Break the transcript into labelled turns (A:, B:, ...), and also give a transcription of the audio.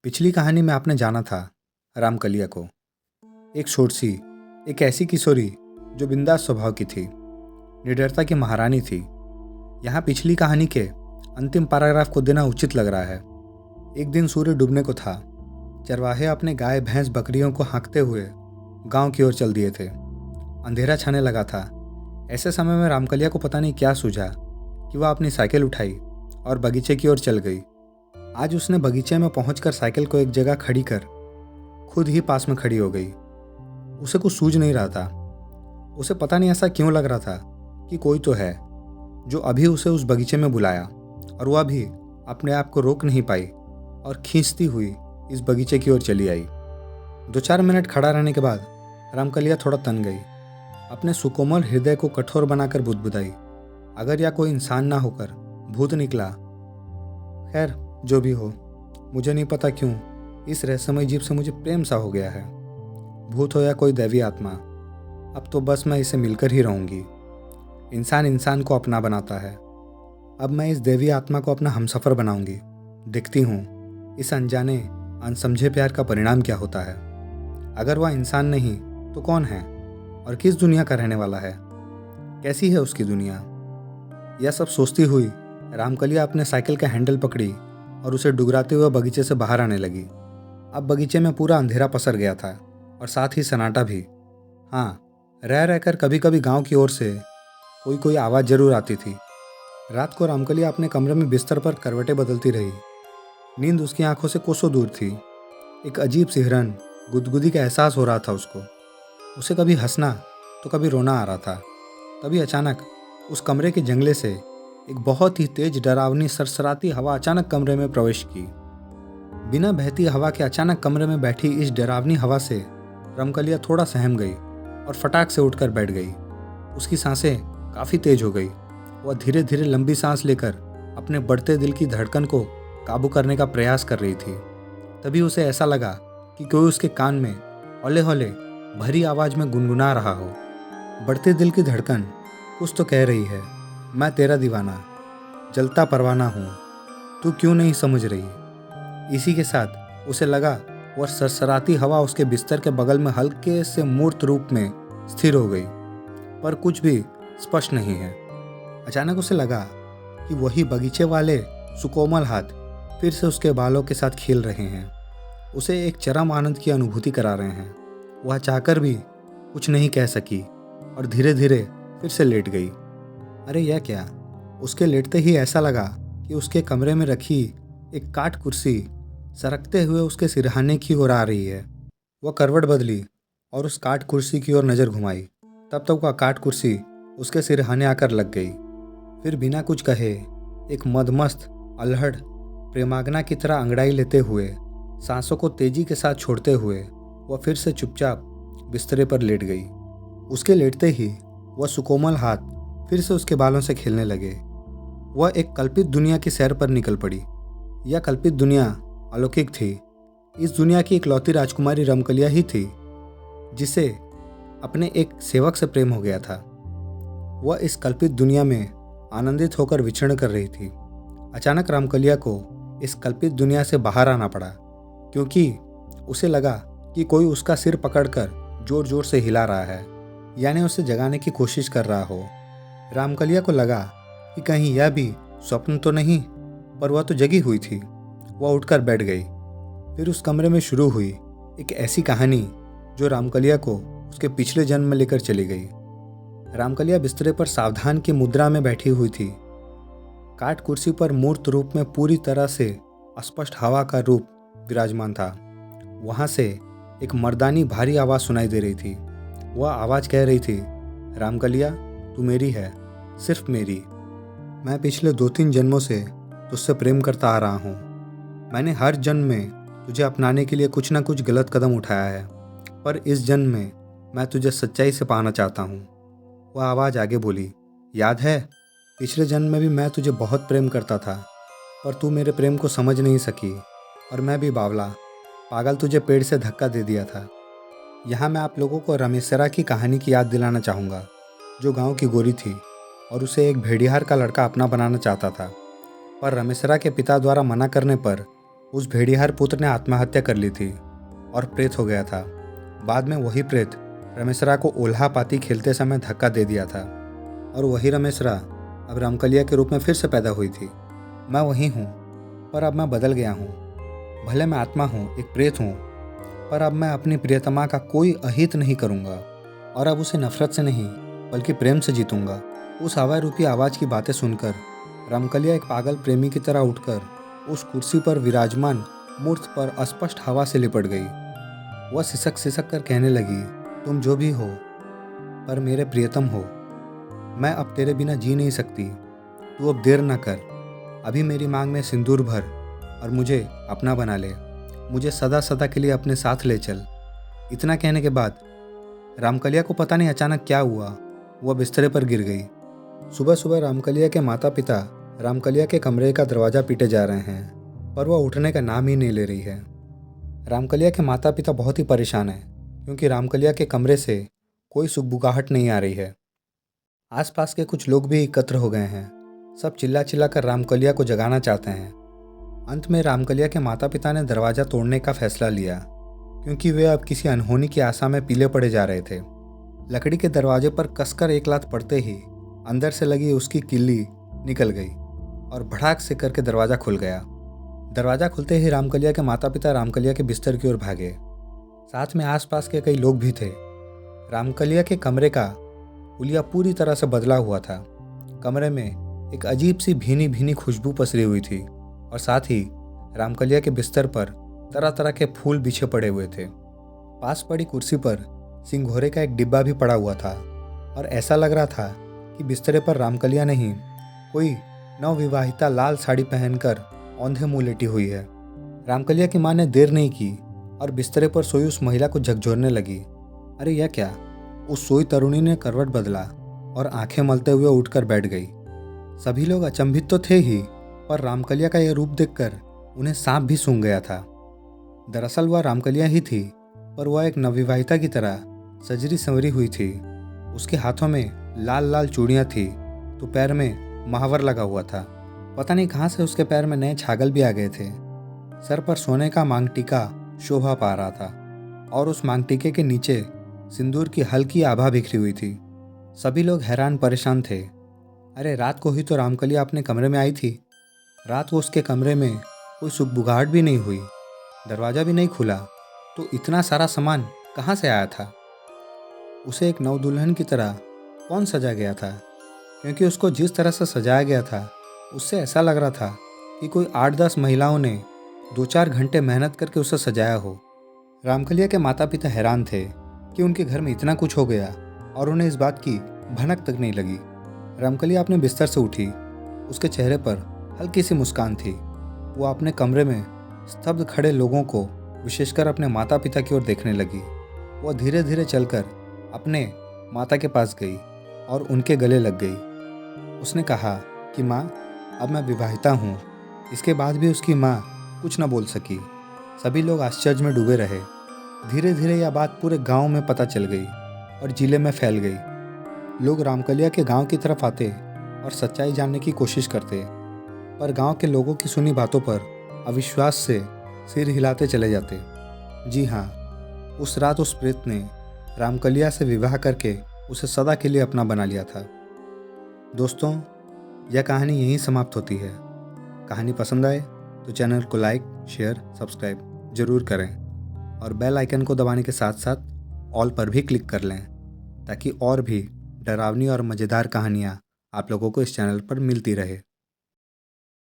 A: पिछली कहानी में आपने जाना था रामकलिया को, एक छोटी एक ऐसी किशोरी जो बिंदास स्वभाव की थी, निडरता की महारानी थी। यहाँ पिछली कहानी के अंतिम पैराग्राफ को देना उचित लग रहा है। एक दिन सूर्य डूबने को था। चरवाहे अपने गाय भैंस बकरियों को हाँकते हुए गांव की ओर चल दिए थे। अंधेरा छाने लगा था। ऐसे समय में रामकलिया को पता नहीं क्या सूझा कि वह अपनी साइकिल उठाई और बगीचे की ओर चल गई। आज उसने बगीचे में पहुंचकर साइकिल को एक जगह खड़ी कर खुद ही पास में खड़ी हो गई। उसे कुछ सूझ नहीं रहा था। उसे पता नहीं ऐसा क्यों लग रहा था कि कोई तो है जो अभी उसे उस बगीचे में बुलाया, और वह भी अपने आप को रोक नहीं पाई और खींचती हुई इस बगीचे की ओर चली आई। 2-4 मिनट खड़ा रहने के बाद रामकलिया थोड़ा तन गई। अपने सुकोमल हृदय को कठोर बनाकर बुदबुदाई, अगर यह कोई इंसान ना होकर भूत निकला। खैर, जो भी हो, मुझे नहीं पता क्यों इस रहस्यमय जीव से मुझे प्रेम सा हो गया है। भूत हो या कोई दैवी आत्मा, अब तो बस मैं इसे मिलकर ही रहूंगी। इंसान इंसान को अपना बनाता है। अब मैं इस देवी आत्मा को अपना हमसफर बनाऊंगी। देखती हूँ इस अनजाने अनसमझे प्यार का परिणाम क्या होता है। अगर वह इंसान नहीं तो कौन है और किस दुनिया का रहने वाला है? कैसी है उसकी दुनिया? यह सब सोचती हुई रामकलिया अपने साइकिल का हैंडल पकड़ी और उसे डुगराते हुए बगीचे से बाहर आने लगी। अब बगीचे में पूरा अंधेरा पसर गया था और साथ ही सन्नाटा भी। हाँ, रह रहकर कभी कभी गांव की ओर से कोई कोई आवाज़ जरूर आती थी। रात को रामकलिया अपने कमरे में बिस्तर पर करवटें बदलती रही। नींद उसकी आंखों से कोसों दूर थी। एक अजीब सिहरन गुदगुदी का एहसास हो रहा था उसको। उसे कभी हंसना तो कभी रोना आ रहा था। तभी अचानक उस कमरे के जंगले से एक बहुत ही तेज डरावनी सरसराती हवा अचानक कमरे में प्रवेश की। बिना बहती हवा के अचानक कमरे में बैठी इस डरावनी हवा से रामकलिया थोड़ा सहम गई और फटाक से उठकर बैठ गई। उसकी सांसें काफ़ी तेज हो गई। वह धीरे धीरे लंबी सांस लेकर अपने बढ़ते दिल की धड़कन को काबू करने का प्रयास कर रही थी। तभी उसे ऐसा लगा कि कोई उसके कान में हौले हौले भरी आवाज़ में गुनगुना रहा हो। बढ़ते दिल की धड़कन कुछ तो कह रही है, मैं तेरा दीवाना, जलता परवाना हूँ, तू क्यों नहीं समझ रही। इसी के साथ उसे लगा वह सरसराती हवा उसके बिस्तर के बगल में हल्के से मूर्त रूप में स्थिर हो गई, पर कुछ भी स्पष्ट नहीं है। अचानक उसे लगा कि वही बगीचे वाले सुकोमल हाथ फिर से उसके बालों के साथ खेल रहे हैं, उसे एक चरम आनंद की अनुभूति करा रहे हैं। वह चाहकर भी कुछ नहीं कह सकी और धीरे धीरे फिर से लेट गई। अरे यह क्या? उसके लेटते ही ऐसा लगा कि उसके कमरे में रखी एक काठ कुर्सी सरकते हुए उसके सिरहाने की ओर आ रही है। वह करवट बदली और उस काठ कुर्सी की ओर नज़र घुमाई। तब तक वह काठ कुर्सी उसके सिरहाने आकर लग गई। फिर बिना कुछ कहे एक मदमस्त अल्हड़ प्रेमाग्ना की तरह अंगड़ाई लेते हुए, सांसों को तेजी के साथ छोड़ते हुए वह फिर से चुपचाप बिस्तरे पर लेट गई। उसके लेटते ही वह सुकोमल हाथ फिर से उसके बालों से खेलने लगे। वह एक कल्पित दुनिया की सैर पर निकल पड़ी। यह कल्पित दुनिया अलौकिक थी। इस दुनिया की इकलौती राजकुमारी रामकलिया ही थी जिसे अपने एक सेवक से प्रेम हो गया था। वह इस कल्पित दुनिया में आनंदित होकर विचरण कर रही थी। अचानक रामकलिया को इस कल्पित दुनिया से बाहर आना पड़ा, क्योंकि उसे लगा कि कोई उसका सिर पकड़कर जोर जोर से हिला रहा है, यानी उसे जगाने की कोशिश कर रहा हो। रामकलिया को लगा कि कहीं यह भी स्वप्न तो नहीं, पर वह तो जगी हुई थी। वह उठकर बैठ गई। फिर उस कमरे में शुरू हुई एक ऐसी कहानी जो रामकलिया को उसके पिछले जन्म में लेकर चली गई। रामकलिया बिस्तरे पर सावधान की मुद्रा में बैठी हुई थी। काठ कुर्सी पर मूर्त रूप में पूरी तरह से अस्पष्ट हवा का रूप विराजमान था। वहाँ से एक मर्दानी भारी आवाज़ सुनाई दे रही थी। वह आवाज़ कह रही थी, रामकलिया, तू मेरी है, सिर्फ मेरी। मैं पिछले 2-3 जन्मों से तुझसे प्रेम करता आ रहा हूँ। मैंने हर जन्म में तुझे अपनाने के लिए कुछ ना कुछ गलत कदम उठाया है, पर इस जन्म में मैं तुझे सच्चाई से पाना चाहता हूँ। वह आवाज़ आगे बोली, याद है, पिछले जन्म में भी मैं तुझे बहुत प्रेम करता था, पर तू मेरे प्रेम को समझ नहीं सकी और मैं भी बावला पागल तुझे पेड़ से धक्का दे दिया था। यहाँ मैं आप लोगों को रमेशरा की कहानी की याद दिलाना चाहूँगा, जो गांव की गोरी थी और उसे एक भेड़िहार का लड़का अपना बनाना चाहता था, पर रमेशरा के पिता द्वारा मना करने पर उस भेड़िहार पुत्र ने आत्महत्या कर ली थी और प्रेत हो गया था। बाद में वही प्रेत रमेशरा को ओल्हा पाती खेलते समय धक्का दे दिया था और वही रमेशरा अब रामकलिया के रूप में फिर से पैदा हुई थी। मैं वही हूँ, पर अब मैं बदल गया हूँ। भले मैं आत्मा हूँ, एक प्रेत हूँ, पर अब मैं अपनी प्रियतमा का कोई अहित नहीं करूँगा और अब उसे नफरत से नहीं बल्कि प्रेम से जीतूंगा। उस हवा रूपी आवाज़ की बातें सुनकर रामकलिया एक पागल प्रेमी की तरह उठकर उस कुर्सी पर विराजमान मूर्त पर अस्पष्ट हवा से लिपट गई। वह सिसक सिसक कर कहने लगी, तुम जो भी हो, पर मेरे प्रियतम हो। मैं अब तेरे बिना जी नहीं सकती। तू अब देर न कर, अभी मेरी मांग में सिंदूर भर और मुझे अपना बना ले। मुझे सदा सदा के लिए अपने साथ ले चल। इतना कहने के बाद रामकलिया को पता नहीं अचानक क्या हुआ, वह बिस्तरे पर गिर गई। सुबह सुबह रामकलिया के माता पिता रामकलिया के कमरे का दरवाज़ा पीटे जा रहे हैं, पर वह उठने का नाम ही नहीं ले रही है। रामकलिया के माता पिता बहुत ही परेशान हैं क्योंकि रामकलिया के कमरे से कोई सुगबुगाहट नहीं आ रही है। आसपास के कुछ लोग भी एकत्र हो गए हैं। सब चिल्ला चिल्ला कर रामकलिया को जगाना चाहते हैं। अंत में रामकलिया के माता पिता ने दरवाज़ा तोड़ने का फैसला लिया क्योंकि वे अब किसी अनहोनी की आशा में पीले पड़े जा रहे थे। लकड़ी के दरवाजे पर कसकर एक लात पड़ते ही अंदर से लगी उसकी किल्ली निकल गई और भड़ाक से करके दरवाज़ा खुल गया। दरवाज़ा खुलते ही रामकलिया के माता पिता रामकलिया के बिस्तर की ओर भागे। साथ में आसपास के कई लोग भी थे। रामकलिया के कमरे का हुलिया पूरी तरह से बदला हुआ था। कमरे में एक अजीब सी भीनी भीनी खुशबू पसरी हुई थी और साथ ही रामकलिया के बिस्तर पर तरह तरह के फूल बिछे पड़े हुए थे। पास पड़ी कुर्सी पर सिंघोरे का एक डिब्बा भी पड़ा हुआ था और ऐसा लग रहा था कि बिस्तरे पर रामकलिया नहीं, कोई नवविवाहिता लाल साड़ी पहनकर औंधे मुंह लेटी हुई है। रामकलिया की माँ ने देर नहीं की और बिस्तरे पर सोई उस महिला को झकझोरने लगी। अरे यह क्या! उस सोई तरुणी ने करवट बदला और आंखें मलते हुए उठकर बैठ गई। सभी लोग अचंभित तो थे ही, पर रामकलिया का यह रूप देखकर उन्हें सांप भी सूंघ गया था। दरअसल वह रामकलिया ही थी, पर वह एक नवविवाहिता की तरह सजरी संवरी हुई थी। उसके हाथों में लाल लाल चूड़ियाँ थी तो पैर में महावर लगा हुआ था। पता नहीं कहाँ से उसके पैर में नए छागल भी आ गए थे। सर पर सोने का मांग टीका शोभा पा रहा था और उस मांग टीके के नीचे सिंदूर की हल्की आभा बिखरी हुई थी। सभी लोग हैरान परेशान थे। अरे रात को ही तो रामकलिया अपने कमरे में आई थी। रात को उसके कमरे में कोई सुगबुगाहट भी नहीं हुई, दरवाज़ा भी नहीं खुला, तो इतना सारा सामान कहाँ से आया था? उसे एक नवदुल्हन की तरह कौन सजा गया था? क्योंकि उसको जिस तरह से सजाया गया था उससे ऐसा लग रहा था कि कोई 8-10 महिलाओं ने 2-4 घंटे मेहनत करके उसे सजाया हो। रामकलिया के माता पिता हैरान थे कि उनके घर में इतना कुछ हो गया और उन्हें इस बात की भनक तक नहीं लगी। रामकलिया अपने बिस्तर से उठी। उसके चेहरे पर हल्की सी मुस्कान थी। वो अपने कमरे में स्तब्ध खड़े लोगों को, विशेषकर अपने माता पिता की ओर देखने लगी। वह धीरे धीरे चलकर अपने माता के पास गई और उनके गले लग गई। उसने कहा कि माँ, अब मैं विवाहिता हूँ। इसके बाद भी उसकी माँ कुछ न बोल सकी। सभी लोग आश्चर्य में डूबे रहे। धीरे धीरे यह बात पूरे गांव में पता चल गई और जिले में फैल गई। लोग रामकलिया के गांव की तरफ आते और सच्चाई जानने की कोशिश करते, पर गांव के लोगों की सुनी बातों पर अविश्वास से सिर हिलाते चले जाते। जी हाँ, उस रात उस प्रेत ने रामकलिया से विवाह करके उसे सदा के लिए अपना बना लिया था। दोस्तों, यह कहानी यहीं समाप्त होती है। कहानी पसंद आए तो चैनल को लाइक, शेयर, सब्सक्राइब जरूर करें और बेल आइकन को दबाने के साथ साथ ऑल पर भी क्लिक कर लें ताकि और भी डरावनी और मज़ेदार कहानियाँ आप लोगों को इस चैनल पर मिलती रहे।